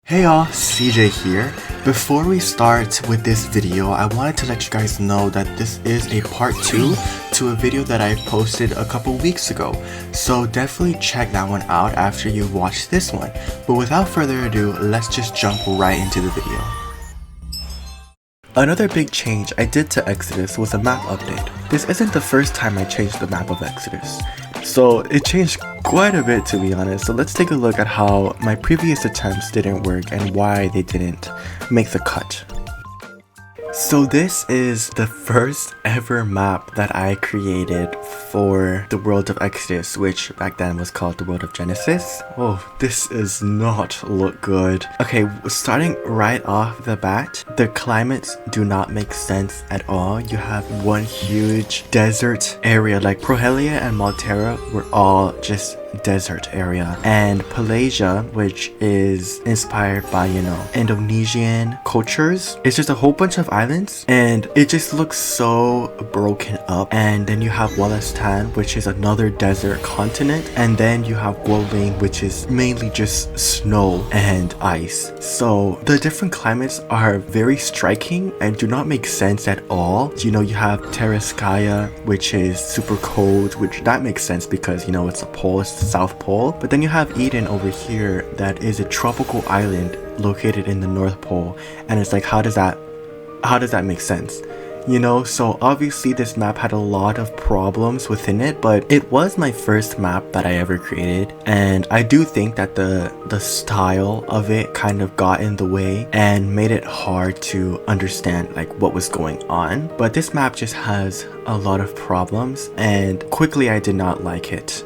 Hey y'all, CJ here. Before we start with this video, I wanted to let you guys know that this is a part 2 to a video that I posted a couple weeks ago. So definitely check that one out after you watch this one. But without further ado, let's just jump right into the video. Another big change I did to Exodus was a map update. This isn't the first time I changed the map of Exodus, so it changed quite a bit, to be honest. So let's take a look at how my previous attempts didn't work and why they didn't make the cut. So this is the first ever map that I created for the world of Exodus, which back then was called the world of Genesis. Oh, this does not look good. Okay, starting right off the bat, the climates do not make sense at all. You have one huge desert area, like Prohelia and Maltera were all just desert area, and Pelagia, which is inspired by, Indonesian cultures, it's just a whole bunch of islands and it just looks so broken up. And then you have Wallastan, which is another desert continent, and then you have Wolane, which is mainly just snow and ice. So the different climates are very striking and do not make sense at all. You have Terraskaya, which is super cold, which that makes sense because it's a pole, it's the South Pole. But then you have Eden over here, that is a tropical island located in the North Pole, and it's like, how does that make sense? So obviously this map had a lot of problems within it, but it was my first map that I ever created, and I do think that the style of it kind of got in the way and made it hard to understand like what was going on. But this map just has a lot of problems, and quickly I did not like it.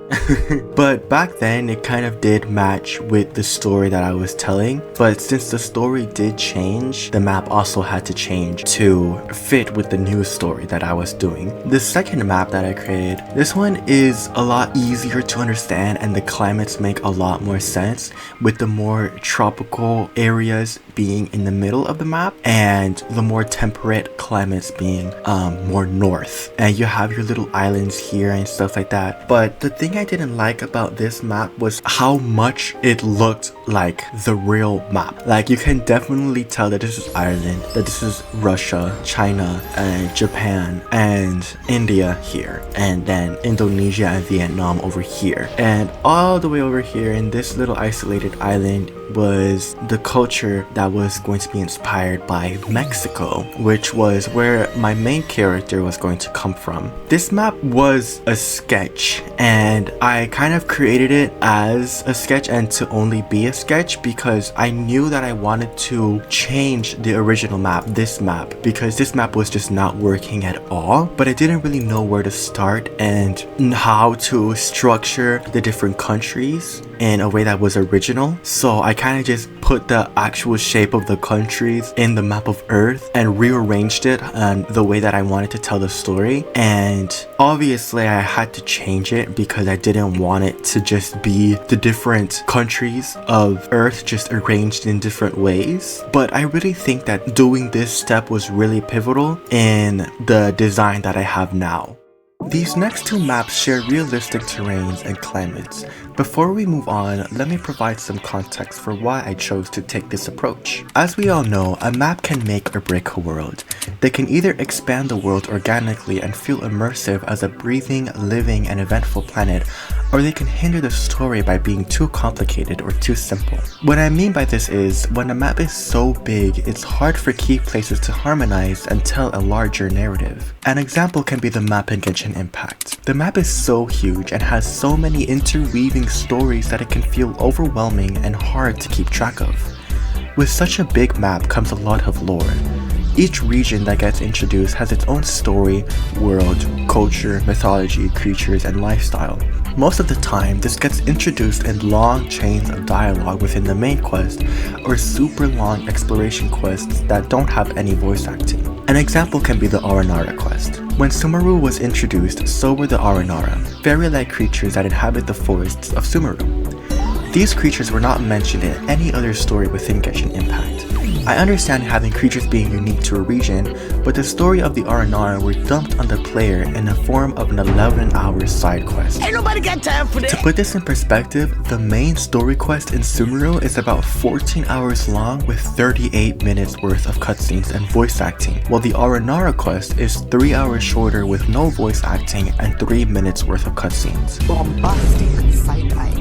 But back then it kind of did match with the story that I was telling, but since the story did change, the map also had to change to fit with the new story that I was doing. The second map that I created, this one is a lot easier to understand, and the climates make a lot more sense, with the more tropical areas being in the middle of the map and the more temperate climates being more north, and you have your little islands here and stuff like that. But the thing I didn't like about this map was how much it looked like the real map. Like, you can definitely tell that this is Ireland, that this is Russia, China, and Japan, and India here, and then Indonesia and Vietnam over here, and all the way over here in this little isolated island was the culture that was going to be inspired by Mexico, which was where my main character was going to come from. This map was a sketch, and I kind of created it as a sketch and to only be a sketch because I knew that I wanted to change the original map, this map, because this map was just not working at all. But I didn't really know where to start and how to structure the different countries in a way that was original. So I kind of just put the actual shape of the countries in the map of Earth and rearranged it the way that I wanted to tell the story. And obviously I had to change it because I didn't want it to just be the different countries of Earth just arranged in different ways. But I really think that doing this step was really pivotal in the design that I have now. These next two maps share realistic terrains and climates. Before we move on, let me provide some context for why I chose to take this approach. As we all know, a map can make or break a world. They can either expand the world organically and feel immersive as a breathing, living, and eventful planet, or they can hinder the story by being too complicated or too simple. What I mean by this is, when a map is so big, it's hard for key places to harmonize and tell a larger narrative. An example can be the map in Genshin Impact. The map is so huge and has so many interweaving stories that it can feel overwhelming and hard to keep track of. With such a big map comes a lot of lore. Each region that gets introduced has its own story, world, culture, mythology, creatures, and lifestyle. Most of the time, this gets introduced in long chains of dialogue within the main quest, or super long exploration quests that don't have any voice acting. An example can be the Aranara quest. When Sumeru was introduced, so were the Aranara, fairy-like creatures that inhabit the forests of Sumeru. These creatures were not mentioned in any other story within Genshin Impact. I understand having creatures being unique to a region, but the story of the Aranara were dumped on the player in the form of an 11-hour side quest. Ain't nobody got time for that. To put this in perspective, the main story quest in Sumeru is about 14 hours long with 38 minutes worth of cutscenes and voice acting, while the Aranara quest is 3 hours shorter with no voice acting and 3 minutes worth of cutscenes. Bombastic sci-fi.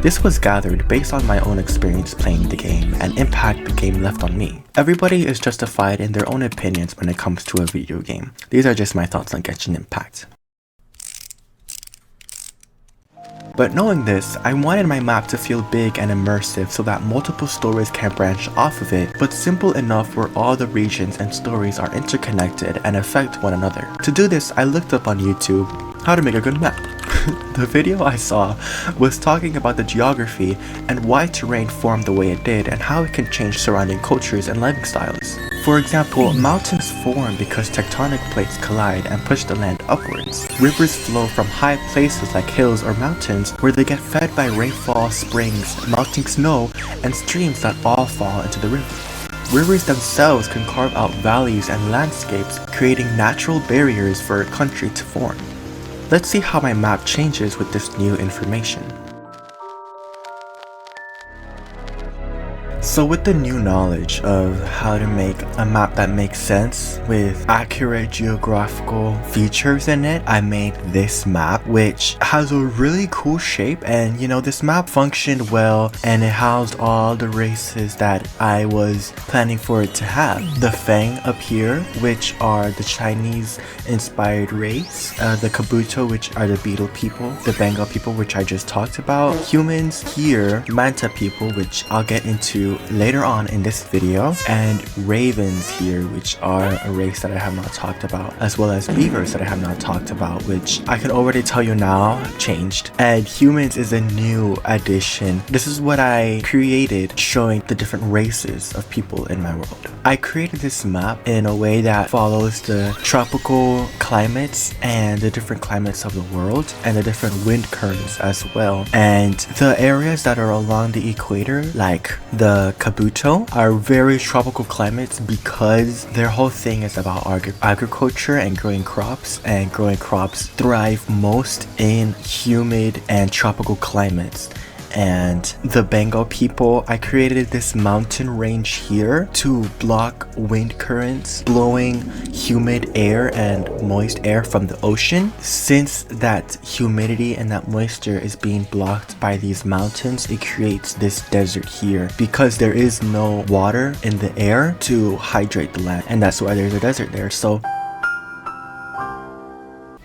This was gathered based on my own experience playing the game and impact the game left on me. Everybody is justified in their own opinions when it comes to a video game. These are just my thoughts on Genshin Impact. But knowing this, I wanted my map to feel big and immersive so that multiple stories can branch off of it, but simple enough where all the regions and stories are interconnected and affect one another. To do this, I looked up on YouTube how to make a good map. The video I saw was talking about the geography and why terrain formed the way it did and how it can change surrounding cultures and living styles. For example, mountains form because tectonic plates collide and push the land upwards. Rivers flow from high places like hills or mountains where they get fed by rainfall, springs, melting snow, and streams that all fall into the river. Rivers themselves can carve out valleys and landscapes, creating natural barriers for a country to form. Let's see how my map changes with this new information. So with the new knowledge of how to make a map that makes sense with accurate geographical features in it, I made this map, which has a really cool shape, and you know, this map functioned well and it housed all the races that I was planning for it to have. The Fang up here, which are the Chinese inspired race, the Kabuto, which are the beetle people, the Bengal people, which I just talked about, humans here, Manta people, which I'll get into later on in this video, and ravens here, which are a race that I have not talked about, as well as beavers that I have not talked about, which I can already tell you now changed. And humans is a new addition. This is what I created, showing the different races of people in my world. I created this map in a way that follows the tropical climates and the different climates of the world and the different wind currents as well. And the areas that are along the equator, like the Kabuto, are very tropical climates because their whole thing is about agriculture and growing crops, and growing crops thrive most in humid and tropical climates. And the Bengal people, I created this mountain range here to block wind currents blowing humid air and moist air from the ocean. Since that humidity and that moisture is being blocked by these mountains, it creates this desert here because there is no water in the air to hydrate the land, and that's why there's a desert there. So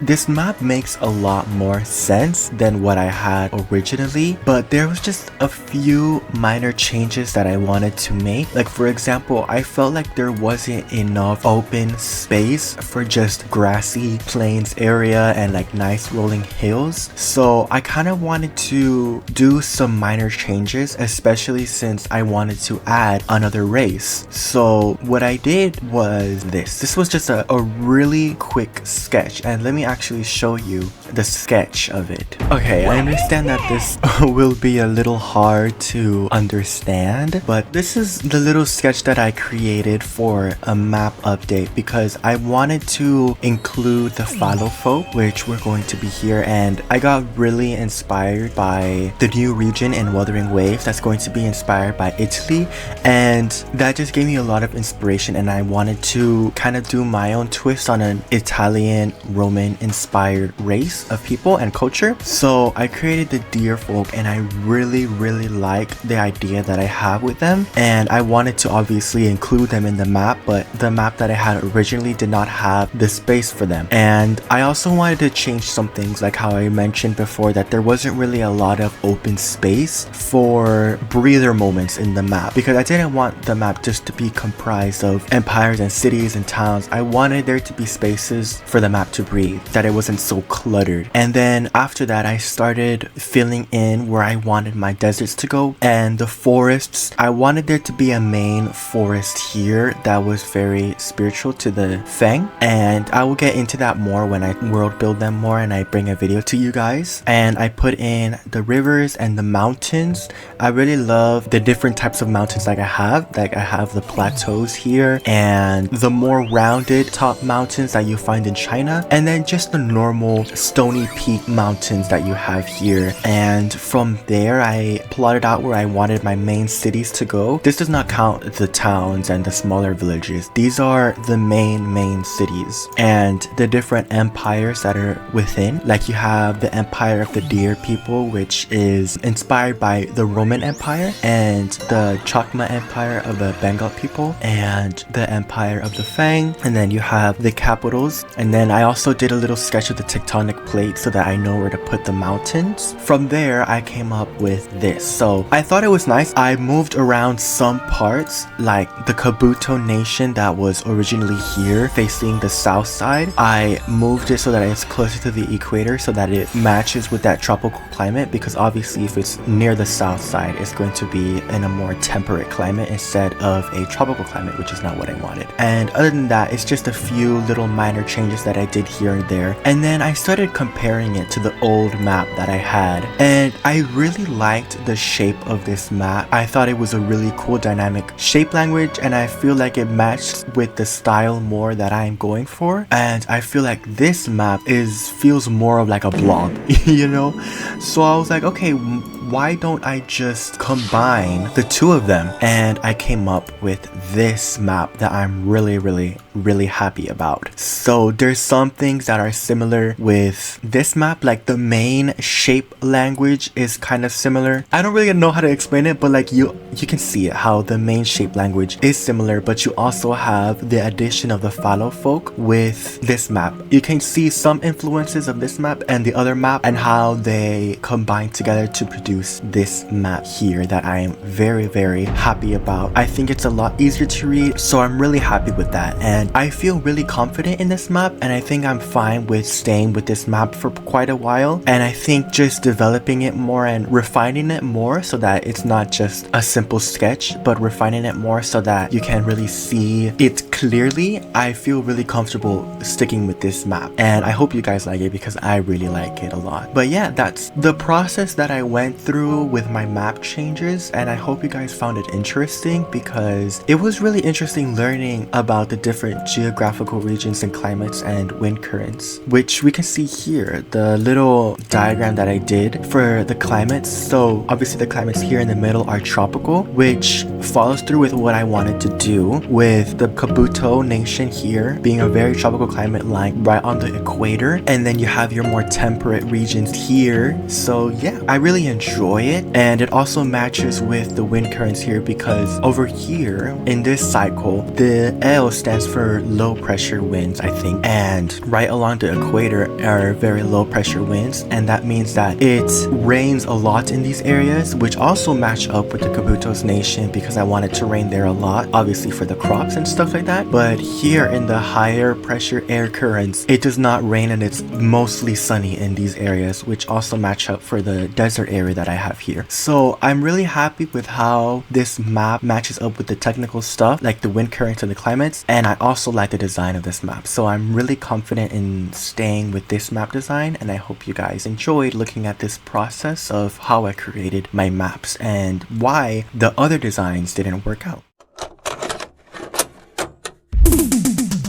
this map makes a lot more sense than what I had originally, but there was just a few minor changes that I wanted to make. Like, for example, I felt like there wasn't enough open space for just grassy plains area and like nice rolling hills. So I kind of wanted to do some minor changes, especially since I wanted to add another race. So what I did was this was just a really quick sketch, and let me actually show you the sketch of it. Okay, I understand that this will be a little hard to understand, but this is the little sketch that I created for a map update because I wanted to include the Phow, which we're going to be here, and I got really inspired by the new region in Wuthering Waves that's going to be inspired by Italy, and that just gave me a lot of inspiration, and I wanted to kind of do my own twist on an Italian Roman inspired race of people and culture. So I created the deer folk, and I really like the idea that I have with them, and I wanted to obviously include them in the map, but the map that I had originally did not have the space for them. And I also wanted to change some things, like how I mentioned before that there wasn't really a lot of open space for breather moments in the map, because I didn't want the map just to be comprised of empires and cities and towns. I wanted there to be spaces for the map to breathe. that it wasn't so cluttered. And then after that, I started filling in where I wanted my deserts to go. And the forests, I wanted there to be a main forest here that was very spiritual to the Fang. And I will get into that more when I world build them more and I bring a video to you guys. And I put in the rivers and the mountains. I really love the different types of mountains like I have. Like I have the plateaus here and the more rounded top mountains that you find in China. And then just the normal stony peak mountains that you have here. And from there, I plotted out where I wanted my main cities to go. This does not count the towns and the smaller villages. These are the main cities and the different empires that are within. Like you have the Empire of the Deer people, which is inspired by the Roman Empire, and the Chakma Empire of the Bengal people, and the Empire of the Fang. And then you have the capitals. And then I also did a little sketch of the tectonic plate so that I know where to put the mountains. From there, I came up with this. So I thought it was nice. I moved around some parts, like the Kabuto nation that was originally here facing the south side. I moved it so that it's closer to the equator so that it matches with that tropical climate, because obviously if it's near the south side, it's going to be in a more temperate climate instead of a tropical climate, which is not what I wanted. And other than that, it's just a few little minor changes that I did here and there. And then I started comparing it to the old map that I had, and I really liked the shape of this map. I thought it was a really cool dynamic shape language, and I feel like it matched with the style more that I'm going for. And I feel like this map feels more of like a blob, you know? So I was like, okay, why don't I just combine the two of them? And I came up with this map that I'm really happy about. So there's some things that are similar with this map, like the main shape language is kind of similar. I don't really know how to explain it, but like you can see it, how the main shape language is similar, but you also have the addition of the Phow folk with this map. You can see some influences of this map and the other map and how they combine together to produce this map here that I am very happy about. I think it's a lot easier to read, so I'm really happy with that. And I feel really confident in this map, and I think I'm fine with staying with this map for quite a while. And I think just developing it more and refining it more so that it's not just a simple sketch, but refining it more so that you can really see it clearly. I feel really comfortable sticking with this map, and I hope you guys like it because I really like it a lot. But yeah, that's the process that I went through with my map changes, and I hope you guys found it interesting because it was really interesting learning about the different geographical regions and climates and wind currents, which we can see here, the little diagram that I did for the climates. So obviously the climates here in the middle are tropical, which follows through with what I wanted to do with the Kabuto nation here being a very tropical climate, like right on the equator, and then you have your more temperate regions here. So yeah, I really enjoy it, and it also matches with the wind currents here because over here in this cycle, the L stands for low pressure winds, I think, and right along the equator are very low pressure winds, and that means that it rains a lot in these areas, which also match up with the Kabuto's nation because I wanted to rain there a lot, obviously for the crops and stuff like that. But here in the higher pressure air currents, it does not rain and it's mostly sunny in these areas, which also match up for the desert area that I have here. So I'm really happy with how this map matches up with the technical stuff, like the wind currents and the climates, and I also like the design of this map. So I'm really confident in staying with this map design, and I hope you guys enjoyed looking at this process of how I created my maps and why the other designs didn't work out.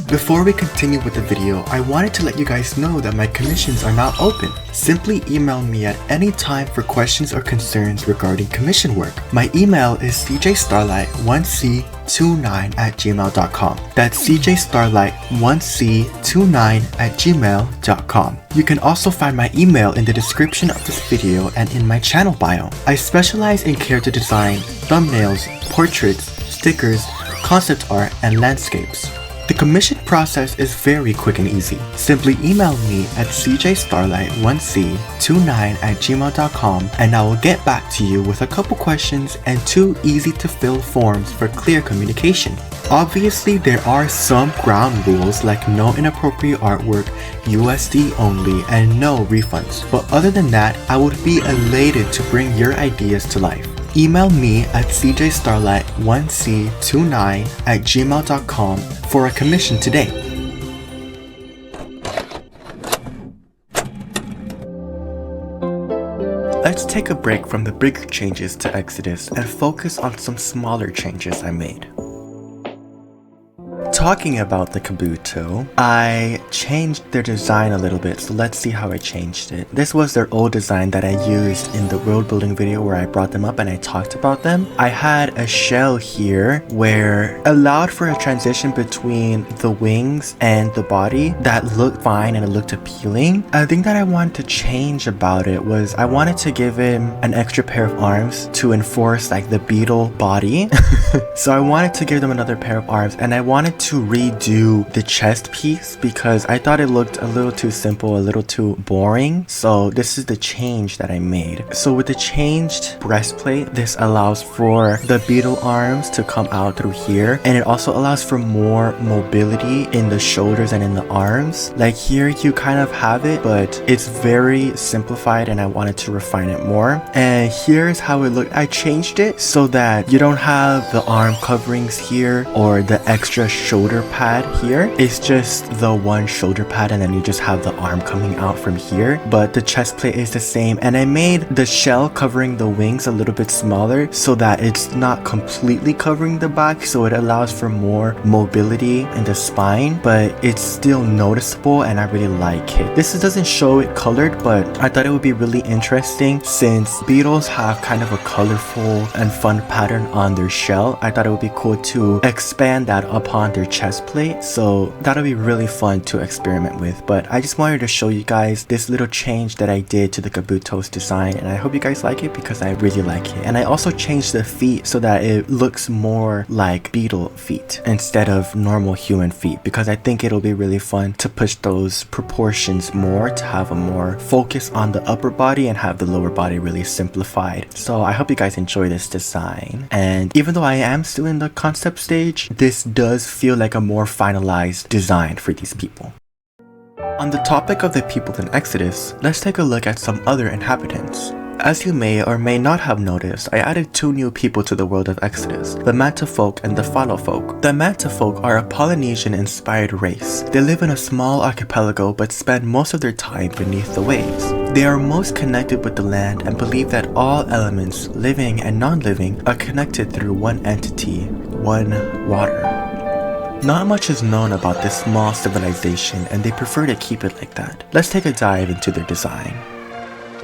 Before we continue with the video, I wanted to let you guys know that my commissions are now open. Simply email me at any time for questions or concerns regarding commission work. My email is cjstarlight1c29@gmail.com. That's cjstarlight1c29@gmail.com. You can also find my email in the description of this video and in my channel bio. I specialize in character design, thumbnails, portraits, stickers, concept art, and landscapes. The commission process is very quick and easy. Simply email me at cjstarlight1c29@gmail.com and I will get back to you with a couple questions and 2 easy to fill forms for clear communication. Obviously, there are some ground rules like no inappropriate artwork, USD only, and no refunds. But other than that, I would be elated to bring your ideas to life. Email me at cjstarlight1c29@gmail.com for a commission today. Let's take a break from the bigger changes to Exodus and focus on some smaller changes I made. Talking about the Kabuto, I changed their design a little bit, so let's see how I changed it. This was their old design that I used in the world building video where I brought them up and I talked about them. I had a shell here where allowed for a transition between the wings and the body that looked fine and it looked appealing. A thing that I wanted to change about it was I wanted to give him an extra pair of arms to enforce like the beetle body. So I wanted to give them another pair of arms and I wanted to redo the chest piece because I thought it looked a little too simple, a little too boring. So this is the change that I made. So with the changed breastplate, this allows for the beetle arms to come out through here, and it also allows for more mobility in the shoulders and in the arms. Like here you kind of have it, but it's very simplified and I wanted to refine it more. And here's how it looked. I changed it so that you don't have the arm coverings here or the extra shoulder pad here. It's just the one shoulder pad and then you just have the arm coming out from here, but the chest plate is the same. And I made the shell covering the wings a little bit smaller so that it's not completely covering the back, so it allows for more mobility in the spine, but it's still noticeable and I really like it. This doesn't show it colored, but I thought it would be really interesting since beetles have kind of a colorful and fun pattern on their shell. I thought it would be cool to expand that upon their chest plate, so that'll be really fun to experiment with. But I just wanted to show you guys this little change that I did to the Kabuto's design, and I hope you guys like it because I really like it. And I also changed the feet so that it looks more like beetle feet instead of normal human feet, because I think it'll be really fun to push those proportions more, to have a more focus on the upper body and have the lower body really simplified. So I hope you guys enjoy this design, and even though I am still in the concept stage, this does feel like a more finalized design for these people. On the topic of the people in Exodus, let's take a look at some other inhabitants. As you may or may not have noticed, I added 2 new people to the world of Exodus, the Manta folk and the Phow folk. The Manta folk are a Polynesian-inspired race. They live in a small archipelago but spend most of their time beneath the waves. They are most connected with the land and believe that all elements, living and non-living, are connected through one entity, one water. Not much is known about this small civilization and they prefer to keep it like that. Let's take a dive into their design.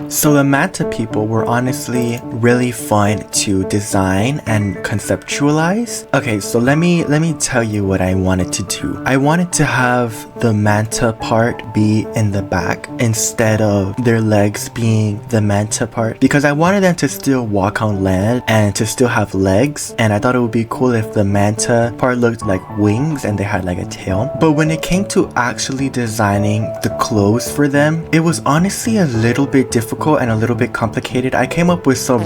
So the Manta people were honestly really fun to design and conceptualize. Okay, so let me tell you what I wanted to do. I wanted to have the Manta part be in the back instead of their legs being the Manta part, because I wanted them to still walk on land and to still have legs, and I thought it would be cool if the Manta part looked like wings and they had like a tail. But when it came to actually designing the clothes for them, it was honestly a little bit difficult and a little bit complicated. I came up with some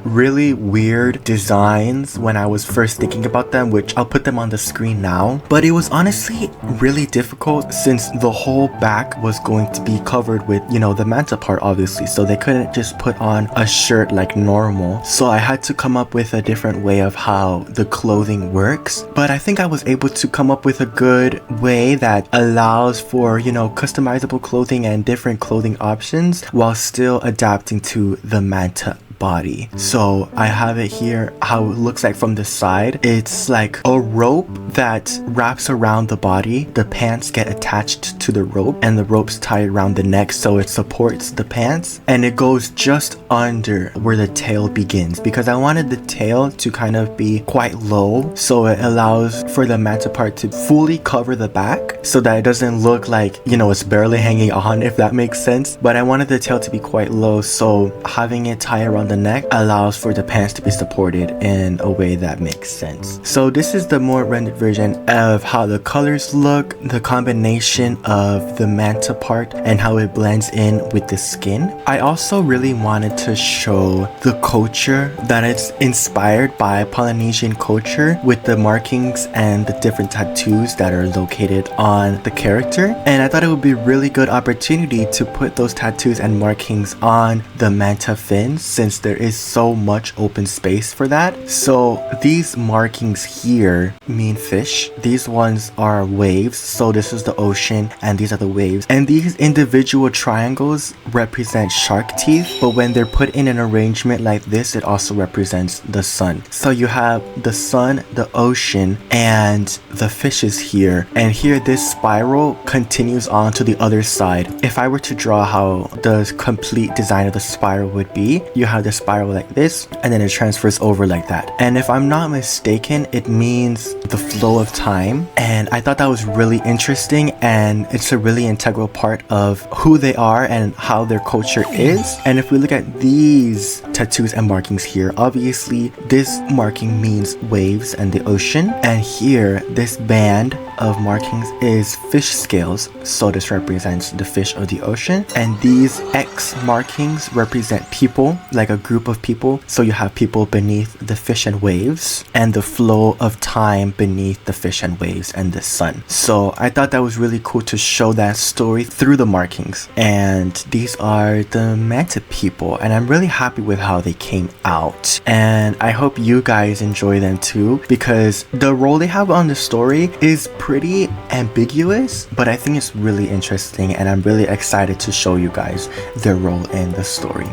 really weird designs when I was first thinking about them, which I'll put them on the screen now. But it was honestly really difficult since the whole back was going to be covered with, you know, the Manta part obviously, so they couldn't just put on a shirt like normal. So I had to come up with a different way of how the clothing works. But I think I was able to come up with a good way that allows for, you know, customizable clothing and different clothing options while still adapting to the Manta body. So I have it here how it looks like from the side. It's like a rope that wraps around the body. The pants get attached to the rope and the rope's tied around the neck so it supports the pants, and it goes just under where the tail begins because I wanted the tail to kind of be quite low, so it allows for the Manta part to fully cover the back so that it doesn't look like, you know, it's barely hanging on, if that makes sense. But I wanted the tail to be quite low, so having it tie around the neck allows for the pants to be supported in a way that makes sense. So this is the more rendered version of how the colors look, the combination of the Manta part, and how it blends in with the skin. I also really wanted to show the culture, that it's inspired by Polynesian culture with the markings and the different tattoos that are located on the character. And I thought it would be a really good opportunity to put those tattoos and markings on the Manta fins, since there is so much open space for that. So these markings here mean fish. These ones are waves. So this is the ocean and these are the waves. And these individual triangles represent shark teeth, but when they're put in an arrangement like this, it also represents the sun. So you have the sun, the ocean, and the fishes here. And here this spiral continues on to the other side. If I were to draw how the complete design of the spiral would be, you have the spiral like this, and then it transfers over like that. And if I'm not mistaken, it means the flow of time. And I thought that was really interesting, and it's a really integral part of who they are and how their culture is. And if we look at these tattoos and markings here, obviously this marking means waves and the ocean, and here this band of markings is fish scales, so this represents the fish of the ocean. And these X markings represent people, like a group of people, so you have people beneath the fish and waves, and the flow of time beneath the fish and waves and the sun. So I thought that was really cool to show that story through the markings. And these are the Manta people, and I'm really happy with how they came out, and I hope you guys enjoy them too, because the role they have on the story is pretty ambiguous, but I think it's really interesting, and I'm really excited to show you guys their role in the story.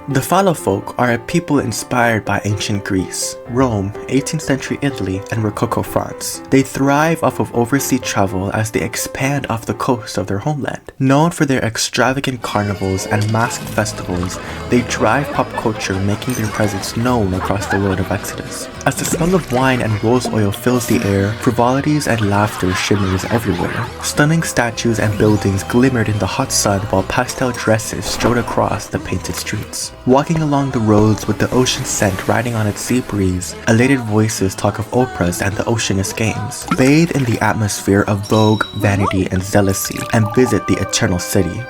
The Phow folk are a people inspired by ancient Greece, Rome, 18th century Italy, and Rococo France. They thrive off of overseas travel as they expand off the coast of their homeland. Known for their extravagant carnivals and masked festivals, they drive pop culture, making their presence known across the world of Exodus. As the smell of wine and rose oil fills the air, frivolities and laughter shimmers everywhere. Stunning statues and buildings glimmered in the hot sun while pastel dresses strode across the painted streets. Walking along the roads with the ocean scent riding on its sea breeze, elated voices talk of operas and the Oceanus Games. Bathe in the atmosphere of vogue, vanity, and zealousy, and visit the eternal city.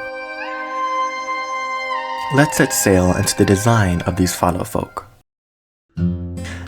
Let's set sail into the design of these Phow folk.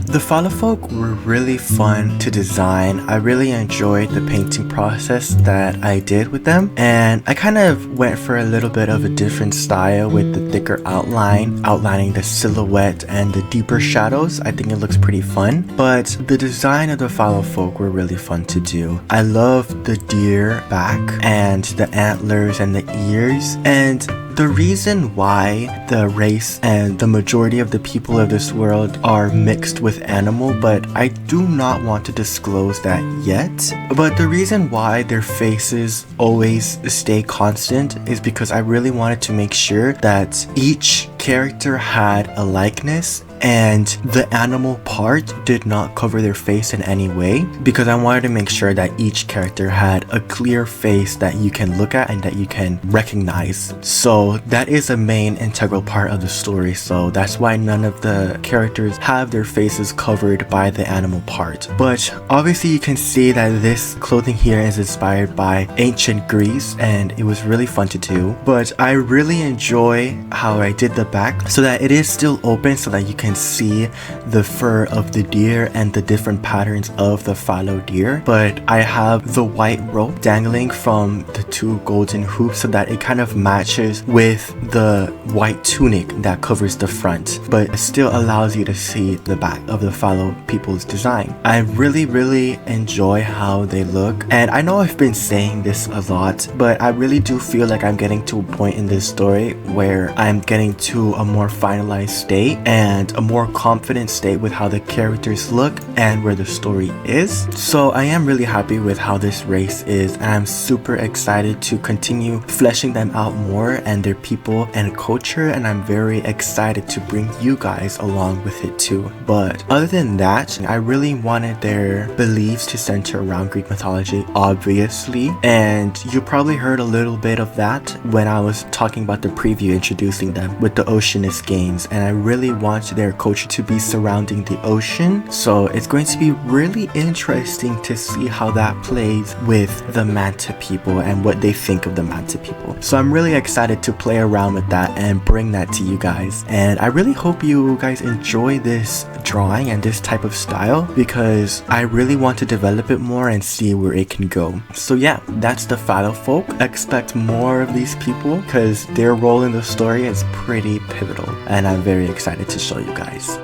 The Phow folk were really fun to design. I really enjoyed the painting process that I did with them, and I kind of went for a little bit of a different style with the thicker outline, outlining the silhouette and the deeper shadows. I think it looks pretty fun, but the design of the Phow folk were really fun to do. I love the deer back and the antlers and the ears, and the reason why the race and the majority of the people of this world are mixed with animal, but I do not want to disclose that yet. But the reason why their faces always stay constant is because I really wanted to make sure that each character had a likeness, and the animal part did not cover their face in any way, because I wanted to make sure that each character had a clear face that you can look at and that you can recognize. So that is a main integral part of the story, so that's why none of the characters have their faces covered by the animal part. But obviously you can see that this clothing here is inspired by ancient Greece, and it was really fun to do. But I really enjoy how I did the back so that it is still open, so that you can see the fur of the deer and the different patterns of the fallow deer. But I have the white rope dangling from the two golden hoops so that it kind of matches with the white tunic that covers the front, but it still allows you to see the back of the fallow people's design. I really enjoy how they look, and I know I've been saying this a lot, but I really do feel like I'm getting to a point in this story where I'm getting to a more finalized state and a more confident state with how the characters look and where the story is. So I am really happy with how this race is, and I'm super excited to continue fleshing them out more and their people and culture, and I'm very excited to bring you guys along with it too. But other than that, I really wanted their beliefs to center around Greek mythology, obviously, and you probably heard a little bit of that when I was talking about the preview introducing them with the Oceanus Games, and I really want their entire culture to be surrounding the ocean. So it's going to be really interesting to see how that plays with the Manta people and what they think of the Manta people. So I'm really excited to play around with that and bring that to you guys. And I really hope you guys enjoy this drawing and this type of style, because I really want to develop it more and see where it can go. So yeah, that's the Phow folk. Expect more of these people because their role in the story is pretty pivotal, and I'm very excited to show you guys.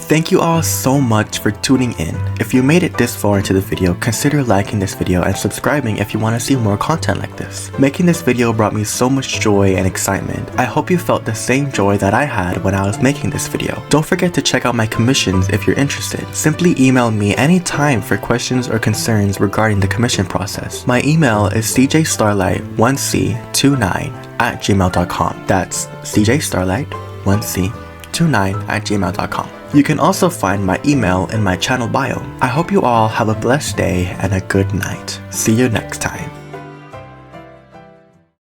Thank you all so much for tuning in. If you made it this far into the video, consider liking this video and subscribing if you want to see more content like this. Making this video brought me so much joy and excitement. I hope you felt the same joy that I had when I was making this video. Don't forget to check out my commissions if you're interested. Simply email me anytime for questions or concerns regarding the commission process. My email is cjstarlight1c29@gmail.com. That's cjstarlight1c29@gmail.com. You can also find my email in my channel bio. I hope you all have a blessed day and a good night. See you next time.